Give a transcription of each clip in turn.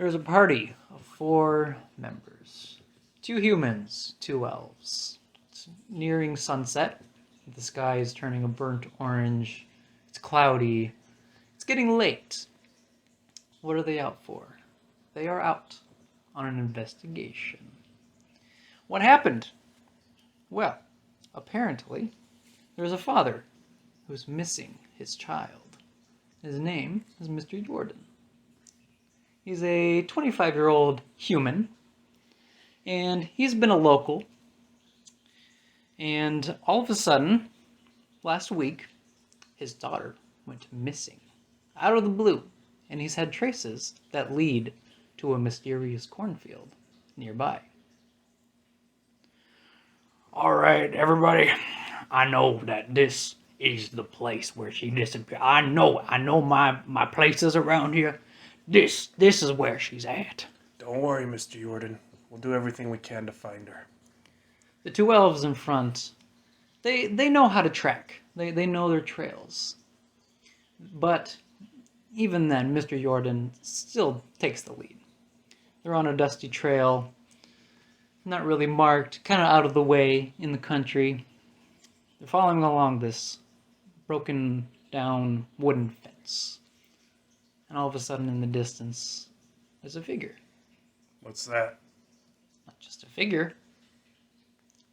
There's a party of 4 members. 2 humans, 2 elves. It's nearing sunset. The sky is turning a burnt orange. It's cloudy. It's getting late. What are they out for? They are out on an investigation. What happened? Well, apparently, there's a father who's missing his child. His name is Mr. Jordan. He's a 25-year-old human, and he's been a local. And all of a sudden, last week, his daughter went missing, out of the blue, and he's had traces that lead to a mysterious cornfield nearby. All right, everybody. I know that this is the place where she disappeared. I know my places around here. This is where she's at. Don't worry, Mr. Jordan. We'll do everything we can to find her. The 2 elves in front, they know how to track. They know their trails. But even then, Mr. Jordan still takes the lead. They're on a dusty trail, not really marked, kind of out of the way in the country. They're following along this broken down wooden fence. And all of a sudden in the distance, there's a figure. What's that? Not just a figure,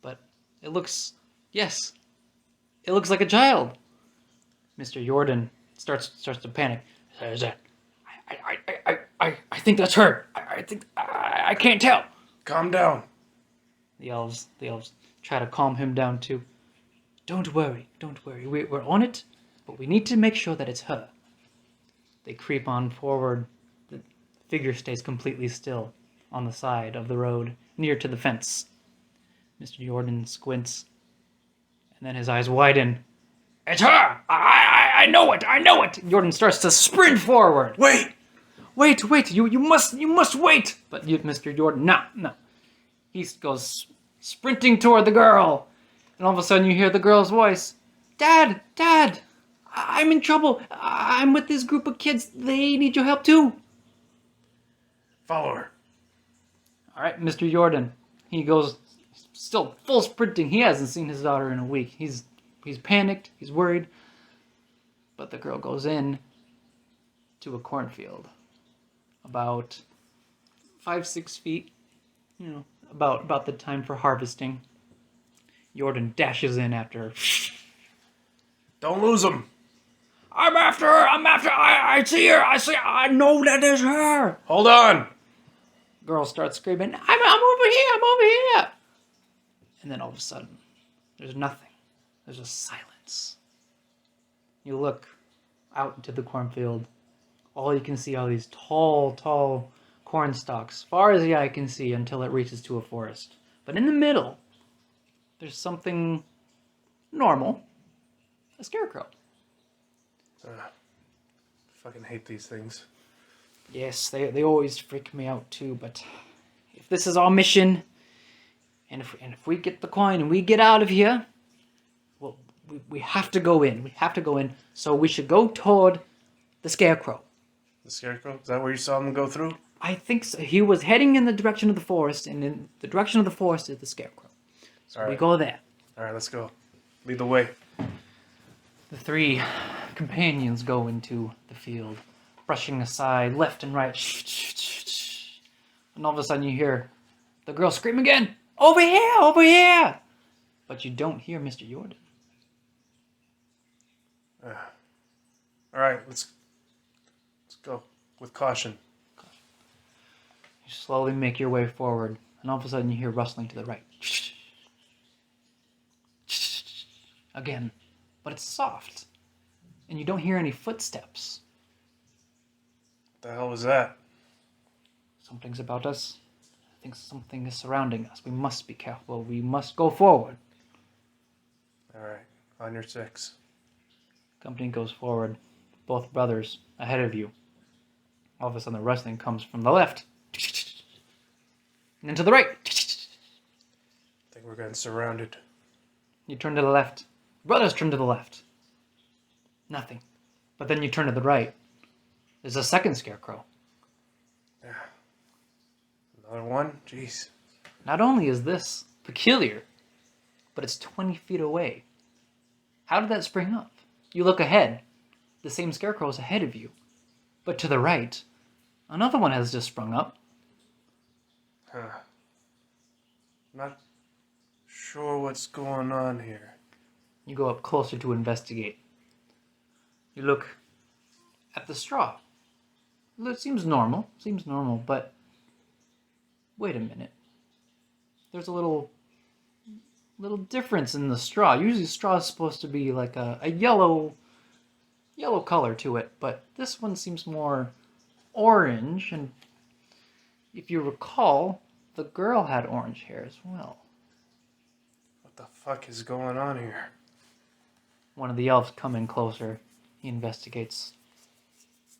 but it looks like a child. Mr. Jordan starts to panic. Is that? I think that's her. I can't tell. Calm down. The elves try to calm him down too. Don't worry. We're on it, but we need to make sure that it's her. They creep on forward. The figure stays completely still on the side of the road, near to the fence. Mr. Jordan squints, and then his eyes widen. It's her. I know it. Jordan starts to sprint forward. Wait! You must wait. But Mr. Jordan, no. He goes sprinting toward the girl, and all of a sudden you hear the girl's voice. Dad, I'm in trouble. I'm with this group of kids. They need your help too. Follow her. All right, Mr. Jordan. He goes, still full sprinting. He hasn't seen his daughter in a week. He's panicked. He's worried. But the girl goes in to a cornfield, about 5-6 feet. About the time for harvesting. Jordan dashes in after her. Don't lose him. I'm after her. I see her. I know that is her. Hold on. Girl starts screaming, I'm over here. And then all of a sudden, there's nothing. There's just silence. You look out into the cornfield. All you can see are these tall corn stalks, far as the eye can see until it reaches to a forest. But in the middle, there's something normal. A scarecrow. Fucking hate these things. Yes, they always freak me out too, but if this is our mission, and if we get the coin and we get out of here, well, we have to go in. So we should go toward the scarecrow. The scarecrow? Is that where you saw him go through? I think so. He was heading in the direction of the forest, and in the direction of the forest is the scarecrow. So we go there. All right, let's go. Lead the way. The 3 companions go into the field, brushing aside left and right. And all of a sudden you hear the girl scream again, over here! But you don't hear Mr. Jordan. All right, let's go with caution. You slowly make your way forward, and all of a sudden you hear rustling to the right. Again, but it's soft, and you don't hear any footsteps. What the hell was that? Something's about us. I think something is surrounding us. We must be careful. We must go forward. All right, on your 6. Company goes forward. Both brothers ahead of you. All of a sudden the rustling comes from the left. And then to the right. I think we're getting surrounded. You turn to the left. Brothers turn to the left. Nothing. But then you turn to the right. There's a second scarecrow. Another one? Jeez. Not only is this peculiar, but it's 20 feet away. How did that spring up? You look ahead. The same scarecrow is ahead of you. But to the right, another one has just sprung up. Huh. Not sure what's going on here. You go up closer to investigate. You look at the straw. It seems normal, but wait a minute. There's a little difference in the straw. Usually straw is supposed to be like a yellow color to it, but this one seems more orange, and if you recall, the girl had orange hair as well. What the fuck is going on here? One of the elves come in closer. He investigates.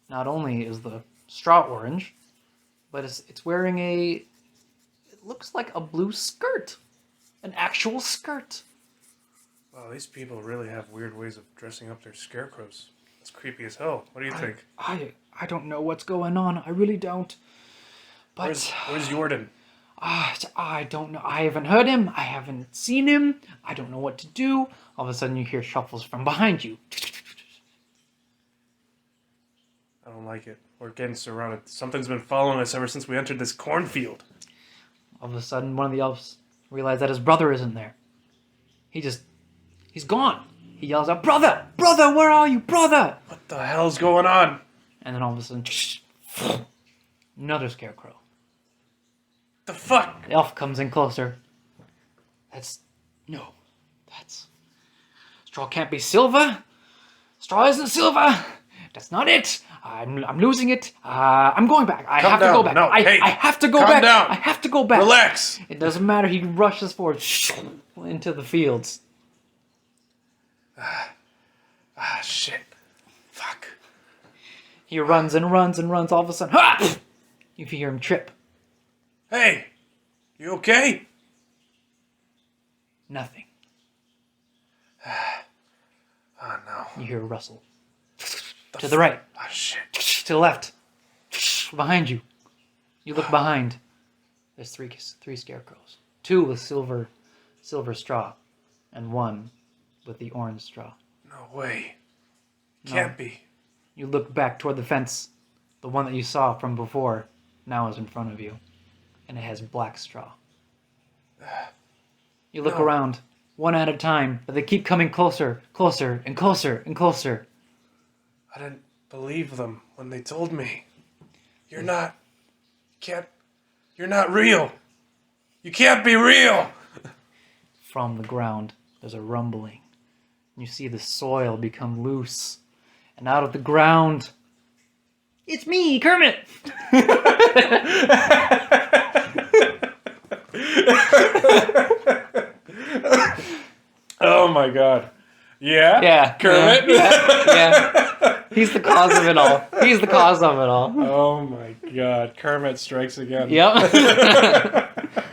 Not only is the straw orange, but it's wearing it looks like a blue skirt. An actual skirt. Wow, these people really have weird ways of dressing up their scarecrows. It's creepy as hell. What do you think? I don't know what's going on. I really don't. But Where's Jordan? I don't know. I haven't heard him. I haven't seen him. I don't know what to do. All of a sudden you hear shuffles from behind you. I don't like it. We're getting surrounded. Something's been following us ever since we entered this cornfield. All of a sudden one of the elves realizes that his brother isn't there. He's gone. He yells out, "Brother! Brother, where are you? Brother!" What the hell's going on? And then all of a sudden, another scarecrow. The fuck? The elf comes in closer. Straw can't be silver. Straw isn't silver. That's not it. I'm losing it. I'm going back. I have to go back. No, hey, I have to go calm back. down. I have to go back. Relax. It doesn't matter. He rushes forward into the fields. Shit. Fuck. He runs and runs and runs. All of a sudden, ha! You hear him trip. Hey, you okay? Nothing. Oh, no. You hear a rustle. To the right. Oh, shit. To the left. Behind you. You look behind. There's three scarecrows. Two with silver straw, and one with the orange straw. No way. No. Can't be. You look back toward the fence. The one that you saw from before now is in front of you, and it has black straw. You look around, one at a time, but they keep coming closer, closer, and closer, and closer. I didn't believe them when they told me. You're not real. You can't be real. From the ground, there's a rumbling. You see the soil become loose. And out of the ground, it's me, Kermit! Oh my god. Yeah? Yeah. Kermit? Yeah. He's the cause of it all. He's the cause of it all. Oh my god. Kermit strikes again. Yep.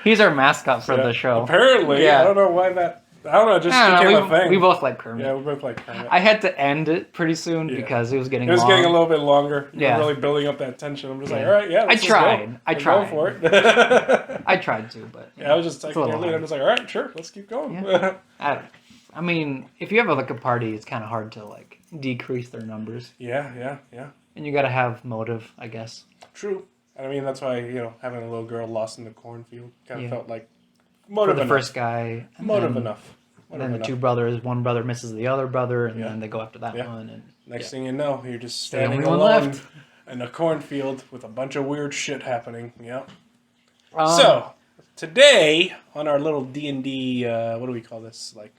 He's our mascot for the show. Apparently. Yeah. I don't know why that... I don't know, it just became a thing. We both like Kermit. Yeah, we both like Kermit. I had to end it pretty soon because it was getting long. It was getting a little bit longer. Yeah. We're really building up that tension. I'm just like, all right, yeah, let's I tried. Go. I tried. Go for it. I tried to, but... Yeah, I was just taking your lead. I'm just like, all right, sure, let's keep going. Yeah. I mean, if you have a party, it's kind of hard to like decrease their numbers. Yeah. And you got to have motive, I guess. True. I mean, that's why, having a little girl lost in the cornfield kind of felt like For motive the enough. first guy. Motive enough. And then the two brothers, one brother misses the other brother, and then they go after that one. And Next thing you know, you're just the standing only one alone left. in a cornfield with a bunch of weird shit happening. Yep. Um, So, today, on our little D&D, what do we call this? Like,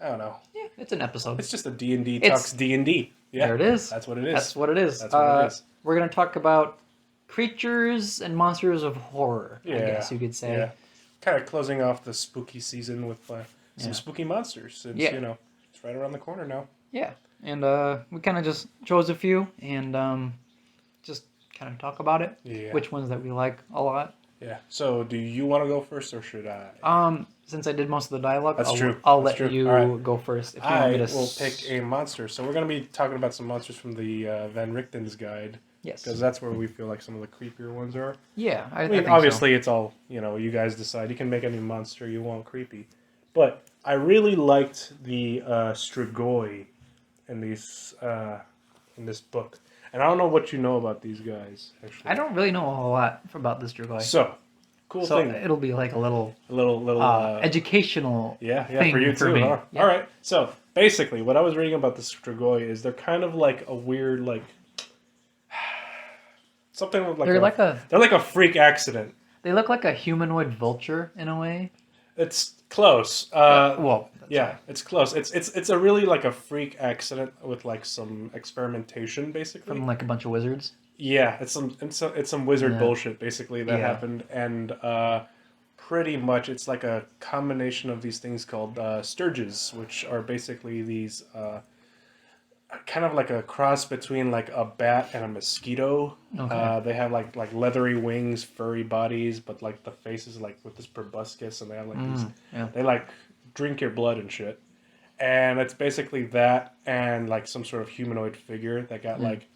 I don't know. Yeah, it's an episode. It's just a D&D It's- talks D&D. Yeah, There it is. That's what it is. That's what it is. That's what it is. We're going to talk about creatures and monsters of horror, I guess you could say. Yeah. Kind of closing off the spooky season with some spooky monsters. Since, it's right around the corner now. Yeah. And we kind of just chose a few and just kind of talk about it. Yeah. Which ones that we like a lot. Yeah. So, do you want to go first, or should I? Since I did most of the dialogue, That's true. I'll That's let true. you All right. go first. If you want I me to will pick a monster. So we're going to be talking about some monsters from the Van Richten's guide. Yes. Because that's where we feel like some of the creepier ones are. Yeah, I I mean, think obviously, it's all, you guys decide. You can make any monster you want creepy. But I really liked the Strigoi in in this book. And I don't know what you know about these guys, actually. I don't really know a whole lot about this Dragoi. So, cool So thing. it'll be like a little educational Yeah, for you too, me. huh? Yeah. All right. So, basically, what I was reading about the Strigoi is they're kind of like a weird, like... something with like they're like a freak accident. They look like a humanoid vulture in a way. It's close. Well, it's close. It's a really like a freak accident with like some experimentation, basically. From like a bunch of wizards. Yeah, it's some wizard bullshit basically that Yeah. happened, and pretty much it's like a combination of these things called sturges, which are basically these kind of like a cross between like a bat and a mosquito. Okay. They have like leathery wings, furry bodies, but like the faces like with this proboscis, and they have like these. Yeah. They like drink your blood and shit. And it's basically that and like some sort of humanoid figure that got like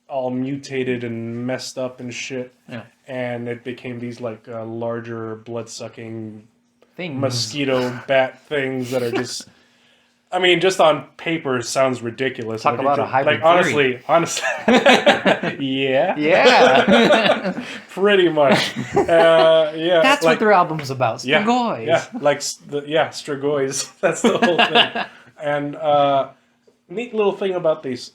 all mutated and messed up and shit. Yeah. And it became these like larger blood sucking Things. mosquito bat things that are just. I mean, just on paper, sounds ridiculous. Talk about a hybrid honestly, yeah. Yeah. Pretty much. Yeah. That's what their album's about. Yeah, Strigoi. yeah, like Strigois. That's the whole thing. And neat little thing about these.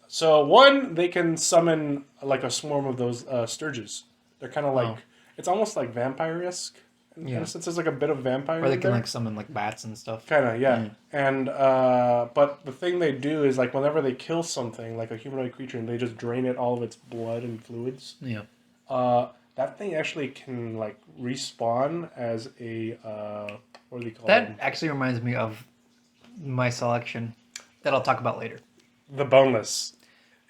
So one, they can summon like a swarm of those sturges. They're kind of like it's almost like vampire-esque. In a sense, there's like a bit of vampire. Or they in can there. like summon like bats and stuff. Kind of, yeah. And but the thing they do is like whenever they kill something like a humanoid creature and they just drain it all of its blood and fluids. Yeah. That thing actually can like respawn as a what do they call That them? actually reminds me of my selection that I'll talk about later. The boneless.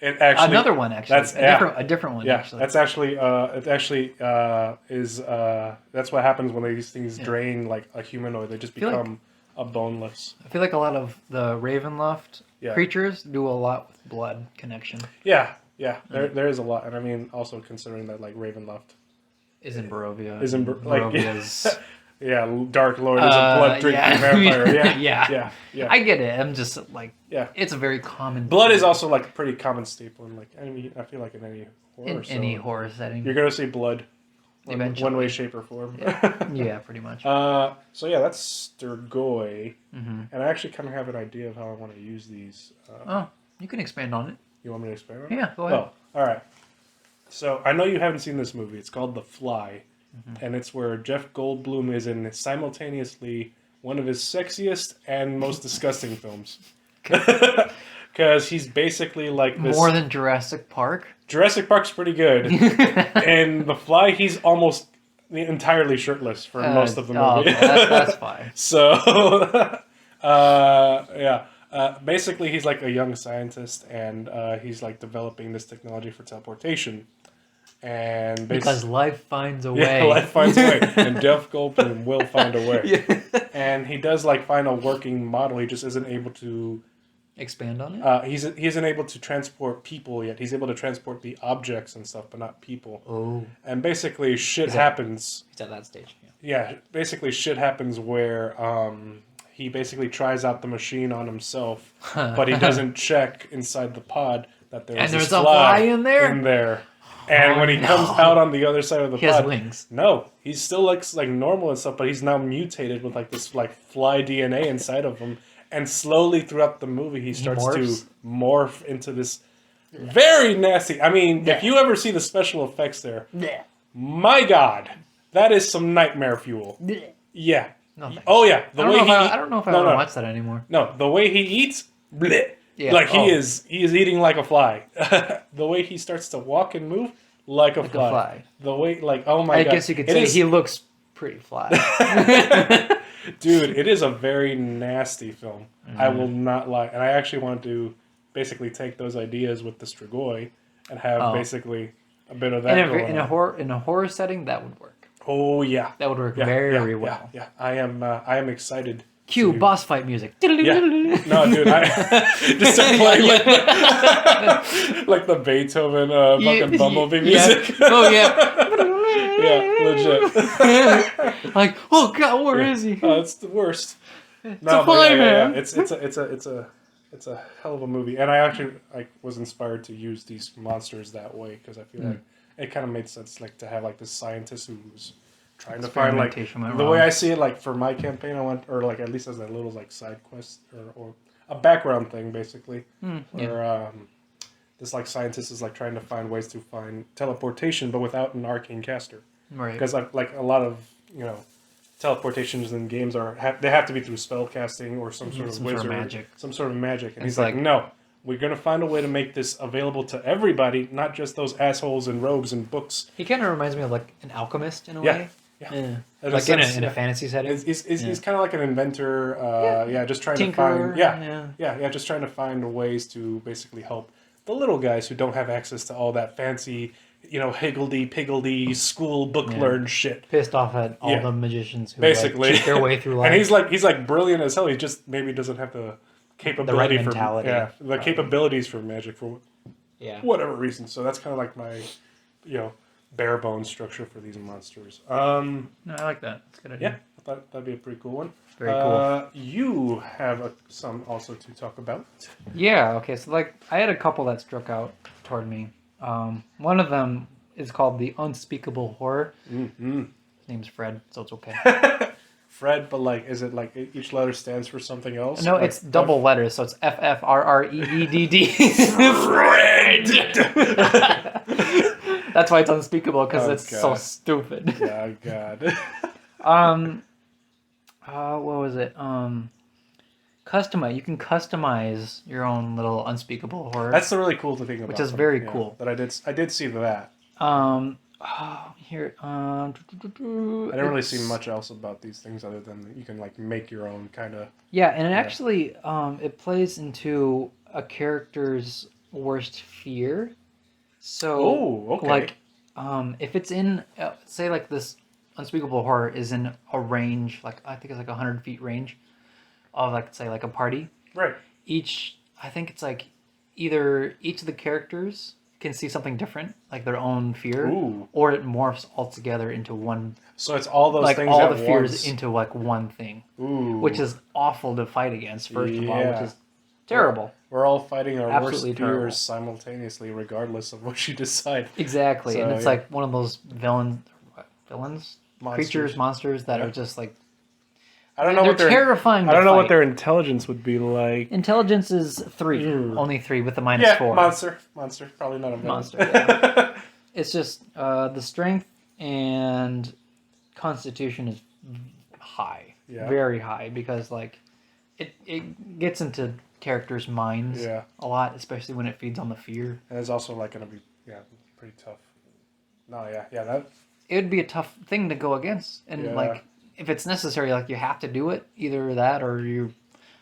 It actually Another one actually. That's A different one Yeah, actually. that's actually is that's what happens when these things drain like a humanoid. They just feel like- become a boneless. I feel like a lot of the Ravenloft Yeah. creatures do a lot with blood connection. Yeah. There is a lot, and I mean also considering that like Ravenloft Is in Barovia. is in Barovia's. yeah, Dark Lord is a blood drinking vampire. Yeah. Yeah. I get it. I'm just like, Yeah. it's a very common. Blood is also like a pretty common staple in like I feel like in any horror. in any horror setting. You're gonna see blood. Eventually. One way, shape, or form. Yeah, pretty much. So yeah, that's Sturgoi, Mm-hmm. and I actually kind of have an idea of how I want to use these. You can expand on it. You want me to explain it? Yeah, go ahead. Oh, all right. So I know you haven't seen this movie. It's called The Fly, and it's where Jeff Goldblum is in simultaneously one of his sexiest and most disgusting films. Because he's basically like this. More than Jurassic Park. Jurassic Park's pretty good. And The Fly, he's almost entirely shirtless for most of the movie. Okay, that's fine. So, yeah. Basically, he's like a young scientist, and he's like developing this technology for teleportation. And Because life finds a yeah, way. life finds a way, and Jeff Goldblum will find a way. Yeah. And he does like find a working model. He just isn't able to. Expand on it? He isn't able to transport people yet. He's able to transport the objects and stuff, but not people. Oh. And basically, shit happens. He's at that stage. Yeah. Yeah, basically, shit happens where he basically tries out the machine on himself, but he doesn't check inside the pod that there's there's this a fly in there? And when he comes out on the other side of the He pod, has wings. no, he still looks like normal and stuff, but he's now mutated with like this like fly DNA inside of him. And slowly throughout the movie, he starts to morph into this very nasty. I mean, if you ever see the special effects there, my God, that is some nightmare fuel. Yeah. No, thanks. Oh yeah. I don't know if I want to watch that anymore. No, the way he eats, bleh. Yeah. Like he is eating like a fly. The way he starts to walk and move, like a fly. The way, like, oh my God. I guess you could say he looks pretty fly. Dude, it is a very nasty film. I will not lie. And I actually want to basically take those ideas with the Strigoi and have basically a bit of that in a horror setting, that would work. Oh yeah, That would work yeah, very yeah, well. Yeah, I am excited. Cue to- boss fight music. Yeah. No, dude, I just start playing like the Beethoven fucking Bumblebee music. Oh yeah. Yeah, legit. Like, oh god, where is he? Oh, it's the worst. It's a fireman. It's a hell of a movie, and I actually was inspired to use these monsters that way because I feel like it kind of made sense, like to have like this scientist who's trying to find like the way I see it, like for my campaign, I want, or like at least as a little like side quest or a background thing basically, where this like scientist is like trying to find ways to find teleportation, but without an arcane caster. Right. Because like a lot of teleportations in games they have to be through spell casting or some sort of wizard, some sort of magic. And he's like, no, we're gonna find a way to make this available to everybody, not just those assholes in robes and books. He kind of reminds me of like an alchemist in a way. Yeah. Like in a fantasy setting. He's kind of like an inventor. Just trying Tinkerer, to find. Just trying to find ways to basically help the little guys who don't have access to all that fancy, higgledy-piggledy school book learned shit. Pissed off at all the magicians who basically cheat their way through life. And he's like brilliant as hell. He just maybe doesn't have the capability the right mentality. the capabilities for magic for whatever reason. So that's kind of like my bare bones structure for these monsters. No, I like that. That's a good idea. Yeah, I thought that'd be a pretty cool one. Very cool. You have some also to talk about. Yeah. Okay. So like, I had a couple that struck out toward me. One of them is called The Unspeakable Horror. Mm-hmm. His name's Fred, so it's okay. Fred, but like, is it like each letter stands for something else? No, like it's double letters, so it's FFRREEDD. Fred. That's why it's unspeakable, because it's so stupid. Oh God. What was it? Customize. You can customize your own little unspeakable horror. That's the really cool thing about which is very cool. That I did see that. Here. I didn't really see much else about these things other than you can like make your own kind of. Yeah, and it actually it plays into a character's worst fear. So, like, if it's in, say, like this unspeakable horror is in a range, like I think it's like 100 feet range of like say like a party. Right. I think it's like either each of the characters can see something different, like their own fear, or it morphs all together into one. So it's all those things all at the fears once. into like one thing, which is awful to fight against. First of all, which is terrible. We're all fighting our Absolutely worst fears simultaneously, regardless of what you decide. Exactly, So, and it's like one of those villains, Monsters. monsters that are just like. I don't know They're terrifying. I don't know what their intelligence would be like. Intelligence is 3, only 3 with the -4. Monster, probably not a villain. Monster. Yeah. It's just the strength and constitution is high, very high, because like it gets into characters' minds a lot, especially when it feeds on the fear. And it's also like going to be pretty tough. No, that it would be a tough thing to go against, and like if it's necessary, like you have to do it, either that or you're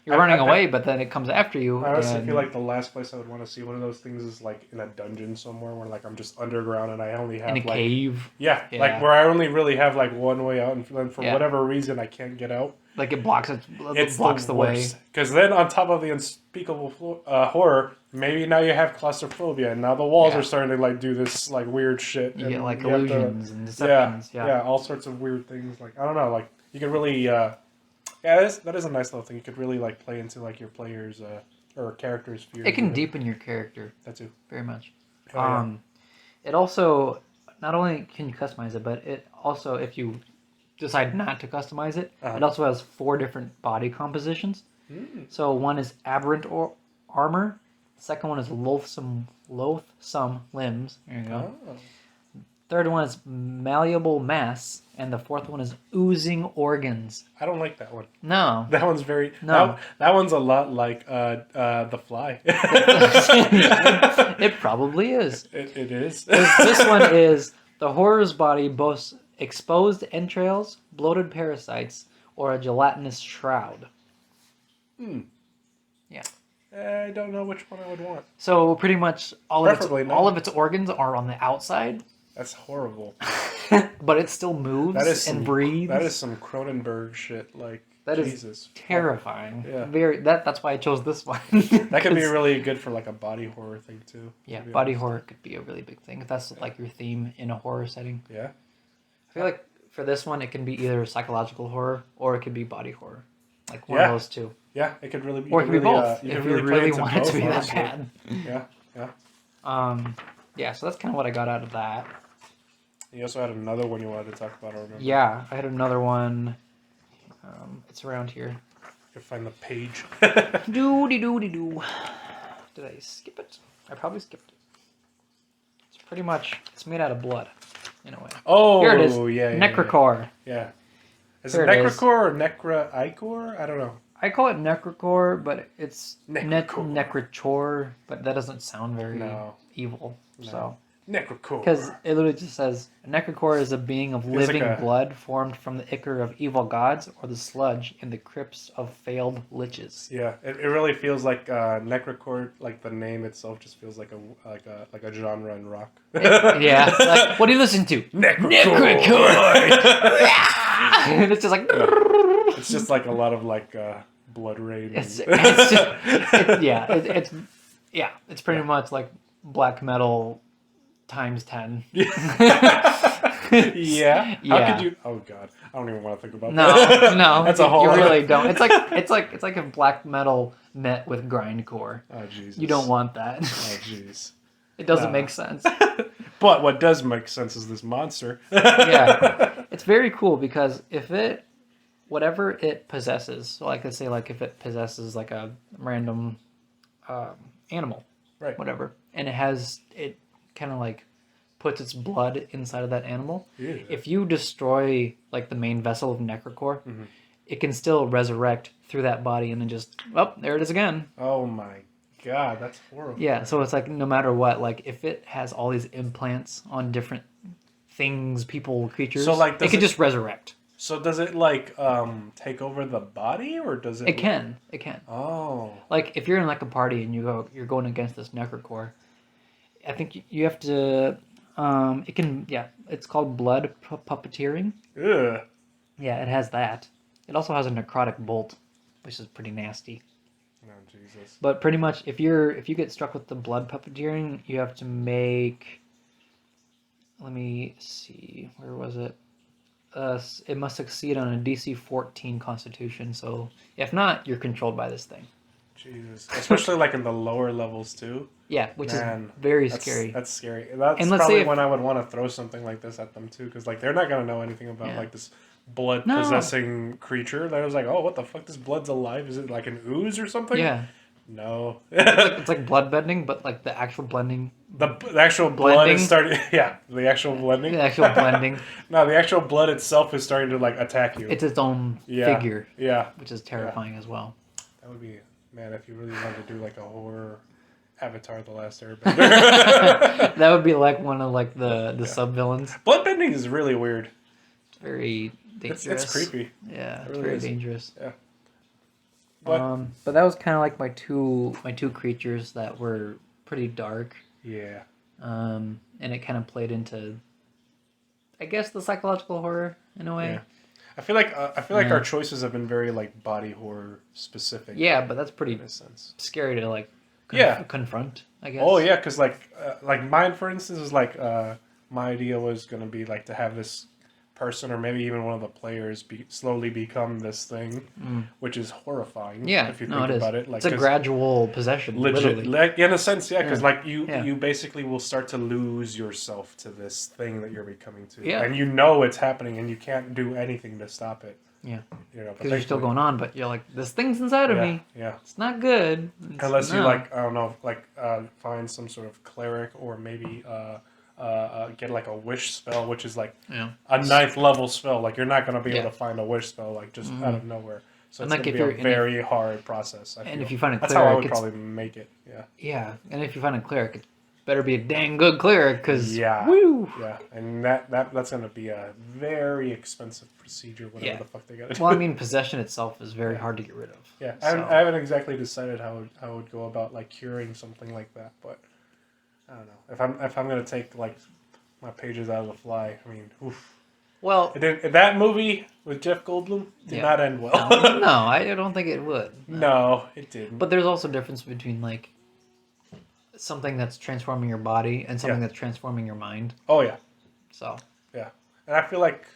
running away, but then it comes after you. I honestly feel like the last place I would want to see one of those things is like in a dungeon somewhere where like I'm just underground and I only have in a cave. Yeah, like where I only really have like one way out, and then for whatever reason I can't get out. Like it blocks the way. Because then on top of the unspeakable horror, maybe now you have claustrophobia, and now the walls are starting to like do this like weird shit. You get like illusions and deceptions. Yeah, all sorts of weird things. Like I don't know, like you could really, that is a nice little thing. You could really like play into like your players' or characters' fears. It can deepen your character. That too. Very much. Oh, It also not only can you customize it, but it also, if you decide not to customize it, it also has 4 different body compositions. So one is aberrant armor, the second one is loathsome limbs. There you go. Third one is malleable mass, and the fourth one is oozing organs. I don't like that one. No. That one's very... No. That one's a lot like The Fly. It probably is. It is. This one is the horror's body boasts exposed entrails, bloated parasites, or a gelatinous shroud. Yeah. I don't know which one I would want. So pretty much all of Preferably its no. all of its organs are on the outside, That's horrible. but it still moves That is and some, breathes. That is some Cronenberg shit. Like That is Jesus, terrifying. Yeah. That's why I chose this one. That could be really good for like a body horror thing too. Yeah, to be body honest. horror could be a really big thing if that's like your theme in a horror setting. Yeah. I feel like for this one, it can be either psychological horror or it could be body horror, like one Yeah. of those two, Yeah, it could really be. or it could be both You if could you really play really into want it to both, be that honestly. bad. Yeah, yeah. Yeah, so that's kind of what I got out of that. You also had another one you wanted to talk about. I remember. Yeah, I had another one. It's around here. You can find the page. Doody doody doo. Did I skip it? I probably skipped it. It's pretty much it's made out of blood, in a way. Oh, Here it is. yeah. Necrocore. Yeah. Is Here it it is. Necrocore or Necra-Icor? I don't know. I call it Necrocore, but it's Necrocore. Necrochore, but that doesn't sound very No. evil. No. So, Necrocore. because it literally just says a Necrocore is a being of Feels living like a- blood formed from the ichor of evil gods or the sludge in the crypts of failed liches. Yeah, it really feels like Necrocore. Like the name itself just feels like a genre in rock. Yeah, like, what do you listen to? Necrocore. And it's just like It's just like a lot of like blood rain. it's and- just it's pretty much like black metal times 10. Yeah. How Yeah. could you? Oh God, I don't even want to think about No, that. no, That's a whole. You other- really don't. It's like if black metal met with grindcore. Oh Jesus. You don't want that. Oh jeez. It doesn't No. make sense. But what does make sense is this monster. Yeah, it's very cool because whatever it possesses, so like let's say like if it possesses like a random animal, Right. whatever, and it kind of like puts its blood inside of that animal. Yeah. If you destroy like the main vessel of Necrocore, Mm-hmm. it can still resurrect through that body and then just there it is again. Oh my God, that's horrible. Yeah, so it's like no matter what, like if it has all these implants on different things, people, creatures, So, like, it does can it- just resurrect. So does it like take over the body or does it? It can. Oh. Like if you're in like a party and you're going against this Necrocore, I think you have to. It can. Yeah, it's called blood puppeteering. Ugh. Yeah, it has that. It also has a necrotic bolt, which is pretty nasty. Oh Jesus. But pretty much, if you get struck with the blood puppeteering, you have to make. Let me see. Where was it? It must succeed on a DC 14 Constitution. So if not, you're controlled by this thing. Jesus. Especially like in the lower levels too. Yeah, which Man, is very That's scary. That's scary. That's And let's probably say if- when I would want to throw something like this at them too, because like they're not gonna know anything about Yeah. like this blood No. possessing creature. That was like, oh, what the fuck? This blood's alive? Is it like an ooze or something? Yeah, No. it's like blood bending, but like the actual blending, the actual blood Blending? is starting. Yeah, the actual blending. the actual blending. No, the actual blood itself is starting to like attack you. It's its own Yeah. figure, Yeah, which is terrifying as well. that would be man if you really wanted to do like a horror Avatar: The Last Airbender. That would be like one of like the sub villains. Bloodbending is really weird. Very dangerous. It's creepy. Yeah, it's really very is. dangerous. Yeah. But But that was kind of like my two creatures that were pretty dark. yeah. And it kind of played into, I guess, the psychological horror in a way. Yeah. I feel like Yeah. our choices have been very like body horror specific. Yeah, but that's pretty in a sense. scary to like Yeah. confront, I guess. Oh yeah, because like mine for instance is like my idea was gonna be like to have this person or maybe even one of the players slowly become this thing, which is horrifying. Yeah, if you no, think it is. about it, like It's a 'cause gradual possession, legit, literally. like in a sense, yeah, because Yeah. like you Yeah. you basically will start to lose yourself to this thing that you're becoming to, Yeah. and you know it's happening, and you can't do anything to stop it. Yeah, You know, but because you're still thankfully- going on, but you're like, this thing's inside of Yeah, me. yeah. It's not good. Unless you No. like, I don't know, like find some sort of cleric or maybe get like a wish spell, which is like Yeah. a 9th level spell. Like you're not gonna be Yeah. able to find a wish spell like just out of nowhere. So And it's like gonna if be you're- a and very hard process. I and feel. if you find a that's how I cleric, would it's- probably make it. Yeah. Yeah, and if you find a cleric, it's better be a dang good cleric, because Yeah. woo. Yeah, and that's gonna be a very expensive procedure, whatever Yeah. the fuck they gotta do. Well, I mean, possession itself is very hard to get rid of. Yeah, So. I haven't exactly decided how I would go about like curing something like that, but I don't know. If I'm gonna take like my pages out of The Fly, I mean, oof. Well, That movie with Jeff Goldblum did not end well. no, I don't think it would. No, it didn't. But there's also a difference between like something that's transforming your body and something that's transforming your mind. Oh yeah, So yeah, and I feel like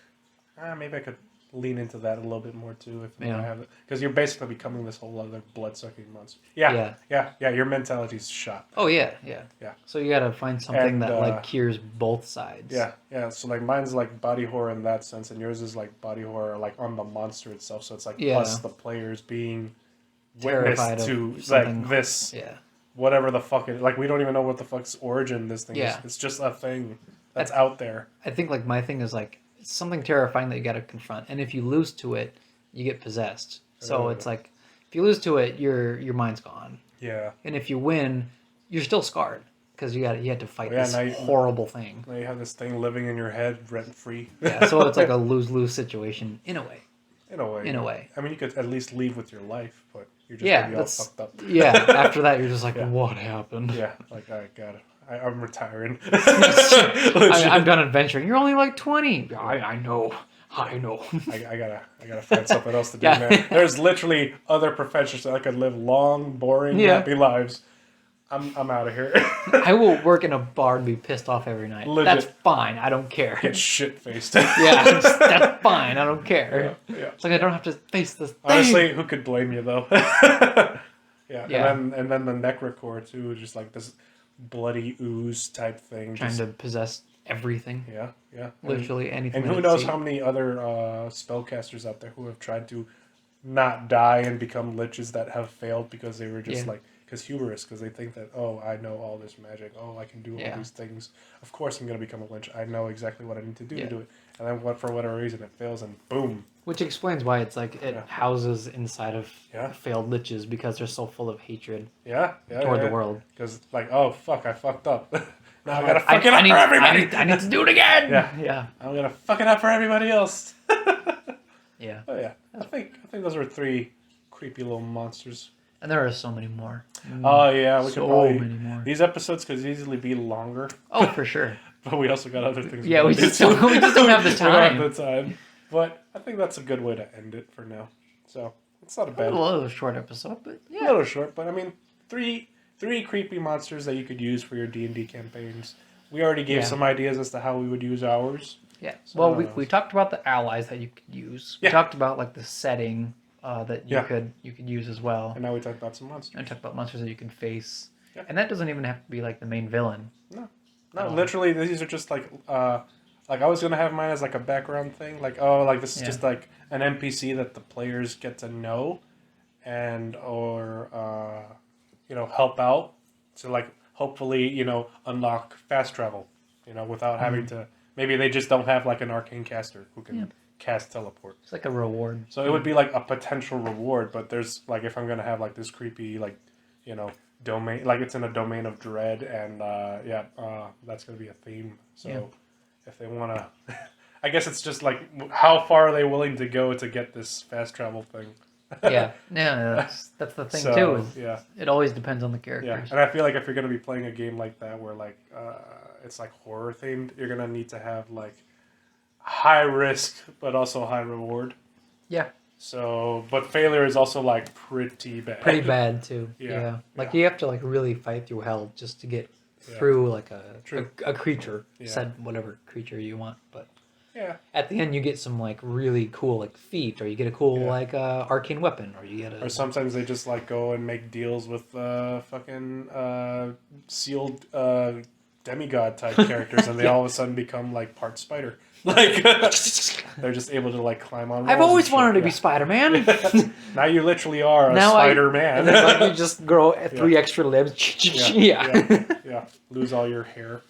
maybe I could lean into that a little bit more too if I have it, because you're basically becoming this whole other blood-sucking monster. Yeah. Your mentality's shot. oh yeah. Yeah. So you gotta find something And, that like cures both sides. Yeah. So like mine's like body horror in that sense, and yours is like body horror like on the monster itself. So it's like plus the players being Terrified witness to of something. like this, Yeah. whatever the fuck it. Like we don't even know what the fuck's origin this thing is. It's just a thing that's out there. I think like my thing is like it's something terrifying that you gotta confront, and if you lose to it, you get possessed. So it's like if you lose to it, your mind's gone. Yeah. And if you win, you're still scarred because you had to fight this now horrible thing. Now you have this thing living in your head rent free. Yeah, so it's like a lose-lose situation in a way. In a way. I mean, you could at least leave with your life, but you're just gonna be all fucked up. Yeah, after that you're just like, what happened? Yeah, like I got it. I'm retiring. I'm done adventuring. You're only like 20. I know. I gotta find something else to do, man. There's literally other professions that I could live long, boring, happy lives. I'm out of here. I will work in a bar and be pissed off every night. Legit. That's fine. I don't care. Get shit faced. That's fine. I don't care. Yeah. It's like I don't have to face this thing. Honestly, who could blame you though? Yeah. And then the necrocore too, just like this bloody ooze type thing. Trying to possess everything. Yeah. Literally anything. And who knows how many other spellcasters out there who have tried to not die and become liches that have failed because they were just like, because hubris, because they think that, oh, I know all this magic, oh, I can do all these things. Of course I'm going to become a lich. I know exactly what I need to do to do it. And then for whatever reason it fails and boom. Which explains why it's like it houses inside of failed liches because they're so full of hatred toward the world. Because like, oh, fuck, I fucked up. Now I gotta fuck it up for everybody. I need to do it again. Yeah. I'm gonna fuck it up for everybody else. Yeah. Oh yeah. I think those are 3 creepy little monsters. And there are so many more. Oh yeah, we could probably. Many more. These episodes could easily be longer. Oh, for sure. But we also got other things. Yeah, we just don't have the time. We don't have the time. But I think that's a good way to end it for now. So it's not a bad. A little short episode, but a little short. But I mean, three creepy monsters that you could use for your D&D campaigns. We already gave some ideas as to how we would use ours. Yeah. So, well, we talked about the allies that you could use. We talked about like the setting that you could use as well. And now we talked about some monsters. And talked about monsters that you can face. Yeah. And that doesn't even have to be like the main villain. No, literally these are just like I was gonna have mine as like a background thing, like this is just like an NPC that the players get to know, and or help out to like hopefully unlock fast travel, without having to. Maybe they just don't have like an arcane caster who can cast teleport. It's like a reward. So it would be like a potential reward, but there's like if I'm gonna have like this creepy like domain, like it's in a domain of dread, and that's gonna be a theme. So if they wanna, I guess it's just like how far are they willing to go to get this fast travel thing. That's the thing too. It always depends on the characters. Yeah, and I feel like if you're gonna be playing a game like that where like it's like horror themed, you're gonna need to have like high risk but also high reward. Yeah. So, but failure is also like pretty bad. Pretty bad too. Yeah. Like you have to like really fight through hell just to get through like a creature. Said whatever creature you want, but at the end you get some like really cool like feat, or you get a cool like arcane weapon, or you get a. Or sometimes they just like go and make deals with fucking sealed demigod type characters, and they all of a sudden become like part spider. Like they're just able to like climb on walls. I've always wanted to be Spider-Man. Now you literally are a Spider-Man. And then like, you just grow 3 extra limbs. Yeah. Lose all your hair.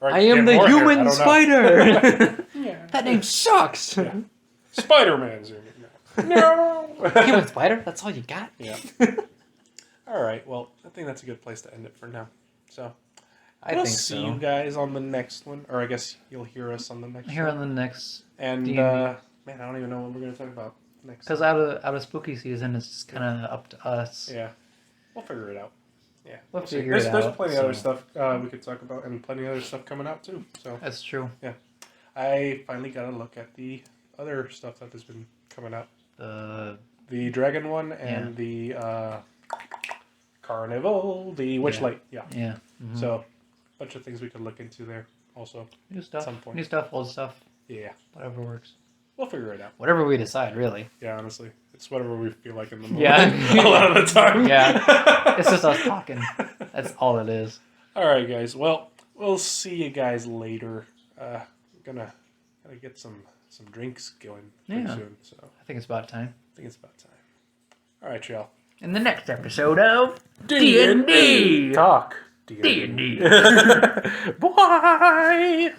I am the human spider. That name sucks. Spider-Man's in it now. No. Human spider? That's all you got? Yeah. All right. Well, I think that's a good place to end it for now. So, I we'll think see so. you guys on the next one, or I guess you'll hear us on the next Here one. on the next, And D&D. man, I don't even know what we're gonna talk about next. because out of spooky season, it's just kind of up to us. Yeah, we'll figure it out. Yeah, We'll see. figure it There's out, plenty of other so. stuff we could talk about, and plenty of other stuff coming out too. So That's true. I finally got to look at the other stuff that has been coming out. The Dragon one and the Carnival, the Witchlight. Yeah. yeah. Mhm. So, a bunch of things we could look into there also. New stuff. some point. New stuff. Old stuff. Yeah. Whatever works. We'll figure it out. Whatever we decide, really. Yeah, honestly. It's whatever we feel like in the moment. Yeah. A lot of the time. Yeah. It's just us talking. That's all it is. All right, guys. Well, we'll see you guys later. Gonna get some drinks going pretty soon. So I think it's about time. I think it's about time. All right, y'all. In the next episode of D&D. Talk. D&D. D&D. Bye.